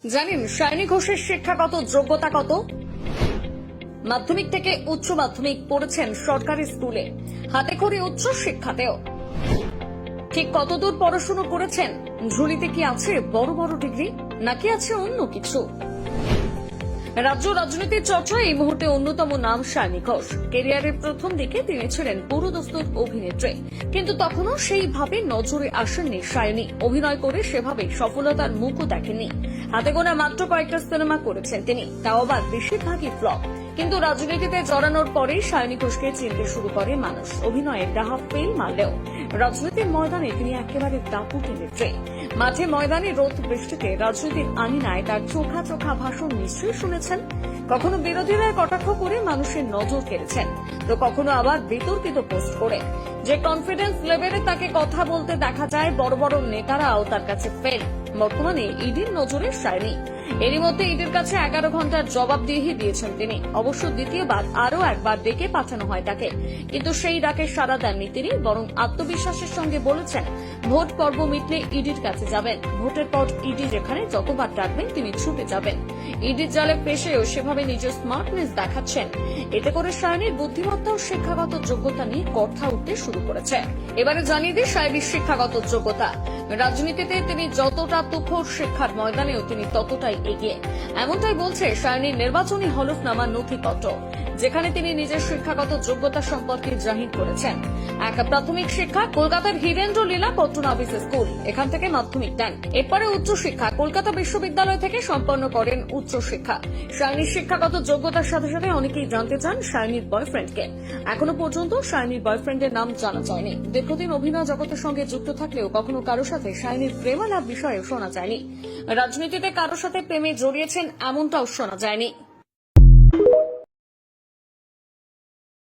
জানেন সায়নী ঘোষের শিক্ষাগত যোগ্যতা কত? মাধ্যমিক থেকে উচ্চ মাধ্যমিক পড়েছেন সরকারি স্কুলে, হাতে খড়ি উচ্চ শিক্ষাতেও। ঠিক কতদূর পড়াশোনা করেছেন? ঝুলিতে কি আছে বড় বড় ডিগ্রি, নাকি আছে অন্য কিছু? রাজ্য রাজনীতির চর্চায় এই মুহূর্তে অন্যতম নাম সায়নী ঘোষ। ক্যারিয়ারের প্রথম দিকে তিনি ছিলেন পুরোদস্তুর অভিনেত্রী, কিন্তু তখনও সেইভাবে নজরে আসেননি সায়নী। অভিনয় করে সেভাবে সফলতার মুখও দেখেননি। হাতে গোনা মাত্র কয়েকটা সিনেমা করেছেন তিনি, তাও আবার বেশিরভাগই ফ্লপ। কিন্তু রাজনীতিতে জড়ানোর পরেই সায়নী ঘোষকে চিনতে শুরু করে মানুষ। অভিনয়ের ডাহা ফেল মারলেও রাজনীতির ময়দানে তিনি একেবারে দাপুট নেত্রী। মাঠে ময়দানে রোদ বৃষ্টিতে রাজনীতির আঙিনায় তার চোখা চোখা ভাষণ নিশ্চয়ই শুনেছেন। কখনো বিরোধীরা কটাক্ষ করে মানুষের নজর কেড়েছেন, তো কখনো আবার বিতর্কিত পোস্ট করে। যে কনফিডেন্স লেভেলে তাকে কথা বলতে দেখা যায়, বড় বড় নেতারাও তার কাছে ফেল। বর্তমানে ইডির নজরে সায়নী। এরই মধ্যে ইডির কাছে 11 ঘন্টার জবাবদিহি দিয়েছেন তিনি। অবশ্য দ্বিতীয়বার আরও একবার ডেকে পাঠানো হয় তাকে, কিন্তু সেই ডাকে সাড়া দেননি তিনি, বরং আত্মবিশ্বাসের সঙ্গে বলেছেন ভোট পর্ব মিটলে ইডির কাছে যাবেন। ভোটের পর ইডি যেখানে যতবার ডাকবেন তিনি ছুটে যাবেন। ইডির জালে ফেসেও সেভাবে নিজের স্মার্টনেস দেখাচ্ছেন। এতে করে সায়নীর বুদ্ধিমত্তা ও শিক্ষাগত যোগ্যতা নিয়ে কথা উঠতে শুরু করেছে। এবারে জানিয়ে দিই সায়নীর শিক্ষাগত যোগ্যতা। রাজনীতিতে তিনি যতটা তুখোড়, শিক্ষার ময়দানেও তিনি ততটাই এগিয়ে। এমনটাই বলছে সায়নীর নির্বাচনী হলফনামা নথিপত্র, যেখানে তিনি নিজের শিক্ষাগত যোগ্যতা সম্পর্কে জাহির করেছেন। এক প্রাথমিক শিক্ষা কলকাতার হীরেন্দ্র লীলা পট্টনাবিস স্কুল, এখান থেকে মাধ্যমিক দেন। এরপরে উচ্চশিক্ষা কলকাতা বিশ্ববিদ্যালয় থেকে সম্পন্ন করেন উচ্চশিক্ষা। সায়নীর শিক্ষাগত যোগ্যতার সাথে সাথে অনেকেই জানতে চান সায়নীর বয়ফ্রেন্ডকে। এখনো পর্যন্ত সায়নীর বয়ফ্রেন্ডের নাম জানা যায়নি। দীর্ঘদিন অভিনয় জগতের সঙ্গে যুক্ত থাকলেও কখনো কারোর সাথে সায়নীর প্রেমালাপ বিষয়ে শোনা যায়নি। রাজনীতিতে কারোর সাথে প্রেমে জড়িয়েছেন এমনটাও শোনা যায়নি।